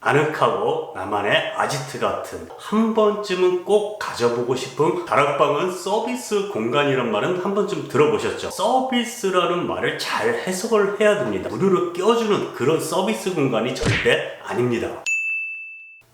아늑하고 나만의 아지트 같은 한 번쯤은 꼭 가져보고 싶은 다락방은 서비스 공간이란 말은 한 번쯤 들어보셨죠? 서비스라는 말을 잘 해석을 해야 됩니다. 무료로 껴주는 그런 서비스 공간이 절대 아닙니다.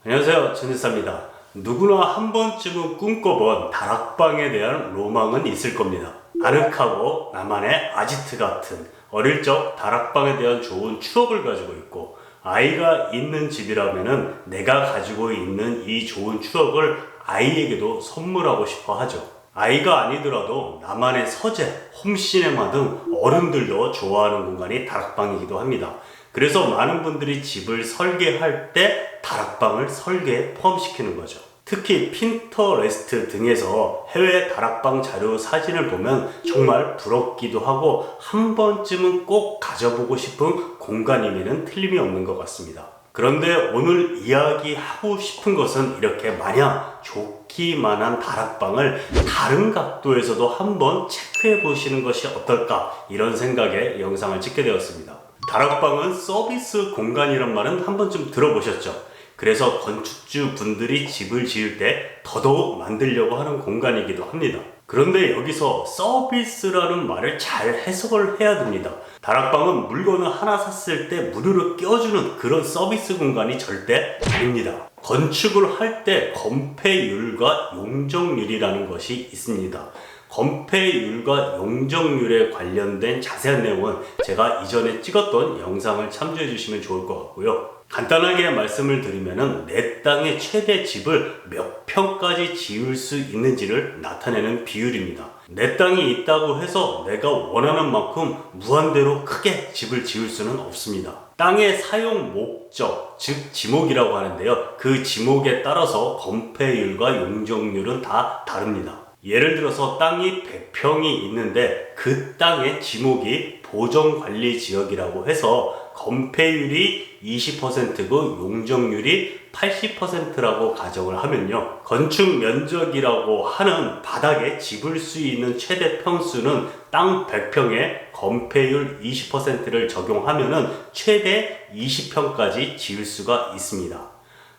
안녕하세요, 전지사입니다. 누구나 한 번쯤은 꿈꿔본 다락방에 대한 로망은 있을 겁니다. 아늑하고 나만의 아지트 같은 어릴 적 다락방에 대한 좋은 추억을 가지고 있고, 아이가 있는 집이라면은 내가 가지고 있는 이 좋은 추억을 아이에게도 선물하고 싶어 하죠. 아이가 아니더라도 나만의 서재, 홈시네마 등 어른들도 좋아하는 공간이 다락방이기도 합니다. 그래서 많은 분들이 집을 설계할 때 다락방을 설계에 포함시키는 거죠. 특히 핀터레스트 등에서 해외 다락방 자료 사진을 보면 정말 부럽기도 하고 한 번쯤은 꼭 가져보고 싶은 공간임에는 틀림이 없는 것 같습니다. 그런데 오늘 이야기하고 싶은 것은 이렇게 마냥 좋기만한 다락방을 다른 각도에서도 한번 체크해 보시는 것이 어떨까, 이런 생각에 영상을 찍게 되었습니다. 다락방은 서비스 공간이란 말은 한 번쯤 들어보셨죠? 그래서 건축주 분들이 집을 지을 때 더더욱 만들려고 하는 공간이기도 합니다. 그런데 여기서 서비스라는 말을 잘 해석을 해야 됩니다. 다락방은 물건을 하나 샀을 때 무료로 껴주는 그런 서비스 공간이 절대 아닙니다. 건축을 할 때 건폐율과 용적률이라는 것이 있습니다. 건폐율과 용적률에 관련된 자세한 내용은 제가 이전에 찍었던 영상을 참조해 주시면 좋을 것 같고요. 간단하게 말씀을 드리면은 내 땅의 최대 집을 몇 평까지 지을 수 있는지를 나타내는 비율입니다. 내 땅이 있다고 해서 내가 원하는 만큼 무한대로 크게 집을 지을 수는 없습니다. 땅의 사용 목적, 즉 지목이라고 하는데요. 그 지목에 따라서 건폐율과 용적률은 다 다릅니다. 예를 들어서 땅이 100평이 있는데 그 땅의 지목이 보전관리지역이라고 해서 건폐율이 20%고 용적률이 80%라고 가정을 하면요, 건축 면적이라고 하는 바닥에 집을 수 있는 최대 평수는 땅 100평에 건폐율 20%를 적용하면은 최대 20평까지 지을 수가 있습니다.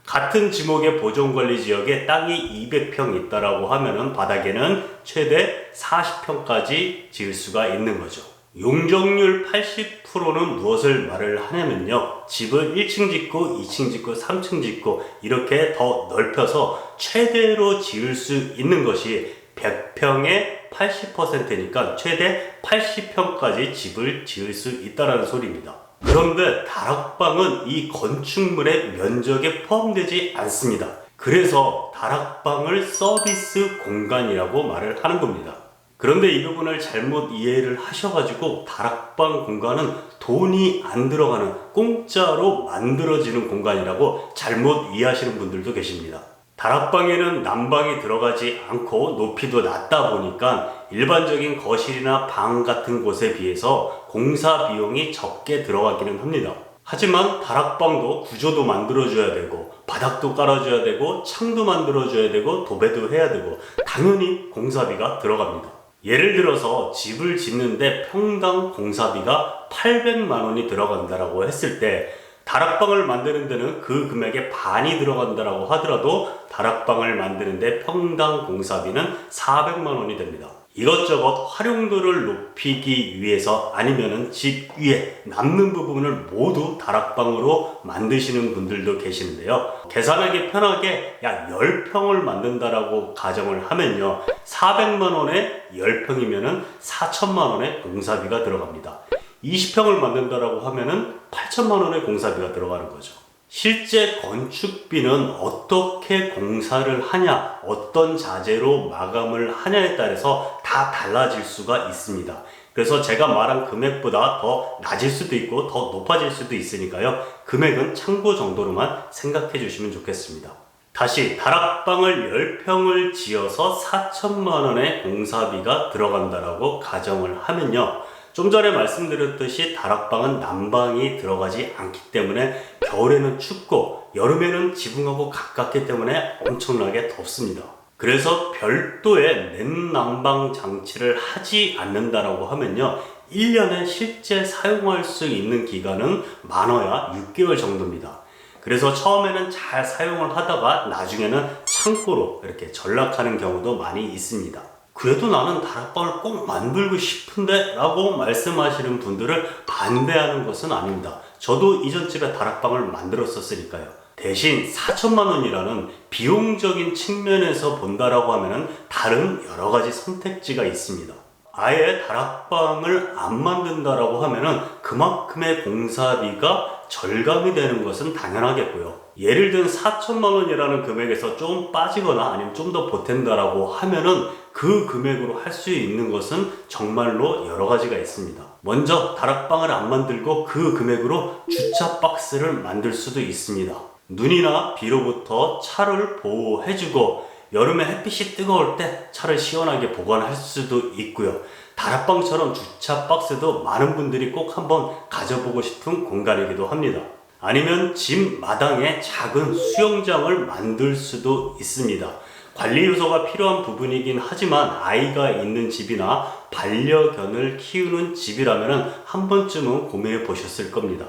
같은 지목의 보존관리지역에 땅이 200평 있다라고 하면은 바닥에는 최대 40평까지 지을 수가 있는 거죠. 용적률 80%는 무엇을 말을 하냐면요, 집을 1층 짓고 2층 짓고 3층 짓고 이렇게 더 넓혀서 최대로 지을 수 있는 것이 100평의 80%니까 최대 80평까지 집을 지을 수 있다는 소리입니다. 그런데 다락방은 이 건축물의 면적에 포함되지 않습니다. 그래서 다락방을 서비스 공간이라고 말을 하는 겁니다. 그런데 이 부분을 잘못 이해를 하셔가지고 다락방 공간은 돈이 안 들어가는 공짜로 만들어지는 공간이라고 잘못 이해하시는 분들도 계십니다. 다락방에는 난방이 들어가지 않고 높이도 낮다 보니까 일반적인 거실이나 방 같은 곳에 비해서 공사 비용이 적게 들어가기는 합니다. 하지만 다락방도 구조도 만들어줘야 되고 바닥도 깔아줘야 되고 창도 만들어줘야 되고 도배도 해야 되고 당연히 공사비가 들어갑니다. 예를 들어서 집을 짓는데 평당 공사비가 800만 원이 들어간다라고 했을 때 다락방을 만드는 데는 그 금액의 반이 들어간다라고 하더라도 다락방을 만드는데 평당 공사비는 400만 원이 됩니다. 이것저것 활용도를 높이기 위해서 아니면은 집 위에 남는 부분을 모두 다락방으로 만드시는 분들도 계시는데요. 계산하기 편하게 약 10평을 만든다라고 가정을 하면요, 400만 원에 10평이면은 4천만 원의 공사비가 들어갑니다. 20평을 만든다라고 하면은 8천만 원의 공사비가 들어가는 거죠. 실제 건축비는 어떻게 공사를 하냐, 어떤 자재로 마감을 하냐에 따라서 다 달라질 수가 있습니다. 그래서 제가 말한 금액보다 더 낮을 수도 있고 더 높아질 수도 있으니까요, 금액은 참고 정도로만 생각해 주시면 좋겠습니다. 다시 다락방을 10평을 지어서 4천만 원의 공사비가 들어간다라고 가정을 하면요, 좀 전에 말씀드렸듯이 다락방은 난방이 들어가지 않기 때문에 겨울에는 춥고 여름에는 지붕하고 가깝기 때문에 엄청나게 덥습니다. 그래서 별도의 냉난방 장치를 하지 않는다라고 하면요, 1년에 실제 사용할 수 있는 기간은 많아야 6개월 정도입니다. 그래서 처음에는 잘 사용을 하다가 나중에는 창고로 이렇게 전락하는 경우도 많이 있습니다. 그래도 나는 다락방을 꼭 만들고 싶은데 라고 말씀하시는 분들을 반대하는 것은 아닙니다. 저도 이전 집에 다락방을 만들었었으니까요. 대신 4천만 원이라는 비용적인 측면에서 본다라고 하면은 다른 여러 가지 선택지가 있습니다. 아예 다락방을 안 만든다라고 하면은 그만큼의 공사비가 절감이 되는 것은 당연하겠고요. 예를 든 4천만 원이라는 금액에서 좀 빠지거나 아니면 좀 더 보탠다라고 하면은 그 금액으로 할 수 있는 것은 정말로 여러 가지가 있습니다. 먼저 다락방을 안 만들고 그 금액으로 주차 박스를 만들 수도 있습니다. 눈이나 비로부터 차를 보호해주고 여름에 햇빛이 뜨거울 때 차를 시원하게 보관할 수도 있고요. 다락방처럼 주차 박스도 많은 분들이 꼭 한번 가져보고 싶은 공간이기도 합니다. 아니면 집 마당에 작은 수영장을 만들 수도 있습니다. 관리 요소가 필요한 부분이긴 하지만 아이가 있는 집이나 반려견을 키우는 집이라면 한 번쯤은 고민해 보셨을 겁니다.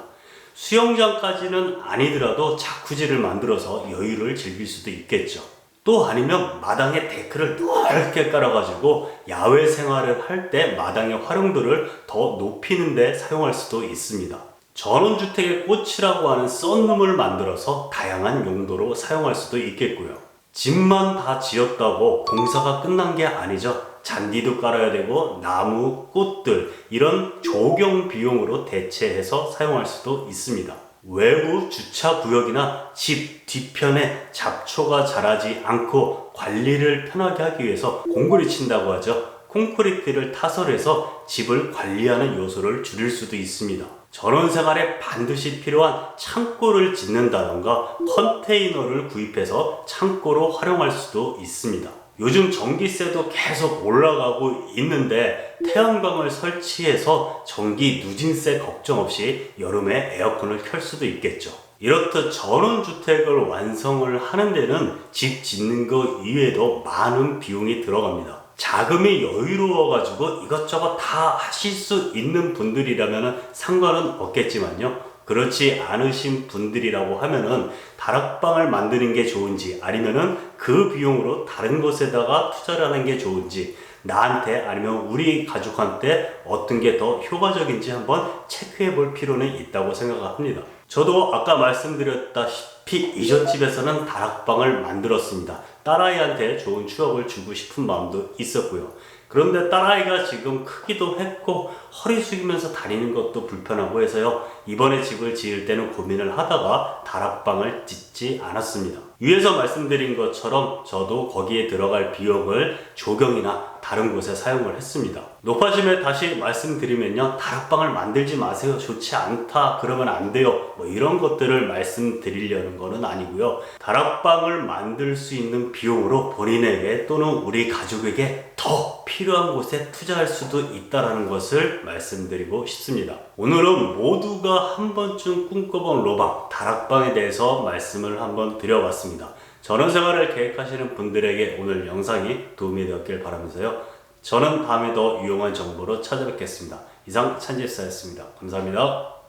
수영장까지는 아니더라도 자쿠지를 만들어서 여유를 즐길 수도 있겠죠. 또 아니면 마당에 데크를 넓게 깔아가지고 야외 생활을 할 때 마당의 활용도를 더 높이는 데 사용할 수도 있습니다. 전원주택의 꽃이라고 하는 썬룸을 만들어서 다양한 용도로 사용할 수도 있겠고요. 집만 다 지었다고 공사가 끝난 게 아니죠. 잔디도 깔아야 되고 나무, 꽃들 이런 조경 비용으로 대체해서 사용할 수도 있습니다. 외부 주차 구역이나 집 뒤편에 잡초가 자라지 않고 관리를 편하게 하기 위해서 공구리 친다고 하죠. 콘크리트를 타설해서 집을 관리하는 요소를 줄일 수도 있습니다. 전원생활에 반드시 필요한 창고를 짓는다던가 컨테이너를 구입해서 창고로 활용할 수도 있습니다. 요즘 전기세도 계속 올라가고 있는데 태양광을 설치해서 전기 누진세 걱정 없이 여름에 에어컨을 켤 수도 있겠죠. 이렇듯 전원주택을 완성을 하는 데는 집 짓는 것 이외에도 많은 비용이 들어갑니다. 자금이 여유로워가지고 이것저것 다 하실 수 있는 분들이라면 상관은 없겠지만요. 그렇지 않으신 분들이라고 하면은 다락방을 만드는 게 좋은지 아니면은 그 비용으로 다른 곳에다가 투자를 하는 게 좋은지 나한테 아니면 우리 가족한테 어떤 게 더 효과적인지 한번 체크해 볼 필요는 있다고 생각합니다. 저도 아까 말씀드렸다시피 이전 집에서는 다락방을 만들었습니다. 딸아이한테 좋은 추억을 주고 싶은 마음도 있었고요. 그런데 딸아이가 지금 크기도 했고 허리 숙이면서 다니는 것도 불편하고 해서요. 이번에 집을 지을 때는 고민을 하다가 다락방을 짓지 않았습니다. 위에서 말씀드린 것처럼 저도 거기에 들어갈 비용을 조경이나 다른 곳에 사용을 했습니다. 높아짐에 다시 말씀드리면요. 다락방을 만들지 마세요. 좋지 않다. 그러면 안 돼요. 뭐 이런 것들을 말씀드리려는 거는 아니고요. 다락방을 만들 수 있는 비용으로 본인에게 또는 우리 가족에게 더 필요한 곳에 투자할 수도 있다는 것을 말씀드리고 싶습니다. 오늘은 모두가 한 번쯤 꿈꿔본 로방, 다락방에 대해서 말씀을 한번 드려봤습니다. 전원생활을 계획하시는 분들에게 오늘 영상이 도움이 되었길 바라면서요. 저는 다음에 더 유용한 정보로 찾아뵙겠습니다. 이상 찬집사였습니다. 감사합니다.